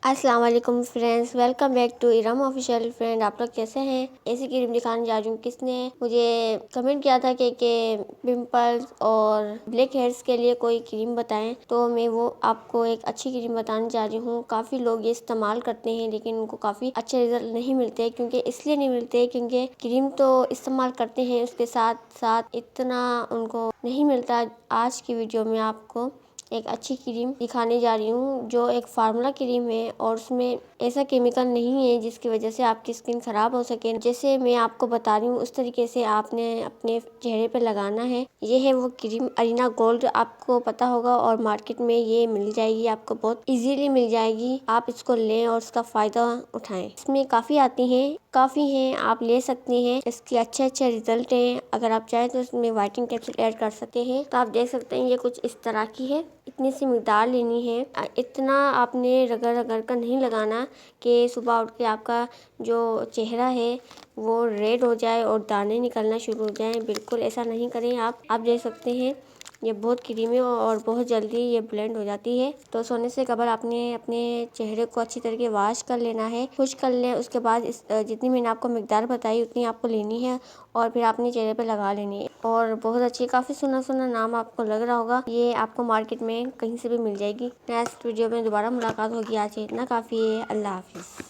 अस्सलाम वालेकुम friends, welcome back to Iram official. Friend, आप लोग कैसे हैं? ऐसी क्रीम दिखाने जा रही हूँ। किसने मुझे कमेंट किया था कि पिंपल्स और ब्लैक हेयर्स के लिए कोई क्रीम बताएं, तो मैं वो आपको एक अच्छी क्रीम बताने जा रही हूँ। काफ़ी लोग ये इस्तेमाल करते हैं लेकिन उनको काफ़ी अच्छे रिजल्ट नहीं मिलते। क्योंकि इसलिए नहीं मिलते क्योंकि क्रीम तो इस्तेमाल करते हैं, उसके साथ साथ इतना उनको नहीं मिलता। आज की वीडियो में आपको एक अच्छी क्रीम दिखाने जा रही हूँ जो एक फार्मूला क्रीम है और उसमें ऐसा केमिकल नहीं है जिसकी वजह से आपकी स्किन खराब हो सके। जैसे मैं आपको बता रही हूँ उस तरीके से आपने अपने चेहरे पे लगाना है। ये है वो क्रीम अरीना गोल्ड, आपको पता होगा और मार्केट में ये मिल जाएगी, आपको बहुत इजीली मिल जाएगी। आप इसको लें और उसका फायदा उठाएं। इसमें काफ़ी आती हैं, काफ़ी हैं, आप ले सकते हैं। इसके अच्छे रिजल्ट हैं। अगर आप चाहें तो इसमें वाइटनिंग कैप्सूल ऐड कर सकते हैं। तो आप देख सकते हैं ये कुछ इस तरह की है। इतनी सी मिकदार लेनी है। इतना आपने रगड़ कर नहीं लगाना कि सुबह उठ के आपका जो चेहरा है वो रेड हो जाए और दाने निकलना शुरू हो जाएं। बिल्कुल ऐसा नहीं करें। आप देख सकते हैं ये बहुत क्रीमी है और बहुत जल्दी ये ब्लेंड हो जाती है। तो सोने से कबल आपने अपने चेहरे को अच्छी तरीके वॉश कर लेना है, खुश कर लें। उसके बाद इस जितनी मैंने आपको मिकदार बताई उतनी आपको लेनी है और फिर आपने चेहरे पे लगा लेनी है। और बहुत अच्छी, काफ़ी सुना नाम आपको लग रहा होगा। ये आपको मार्केट में कहीं से भी मिल जाएगी। नेक्स्ट वीडियो में दोबारा मुलाकात होगी। आज इतना काफ़ी है। अल्लाह हाफिज़।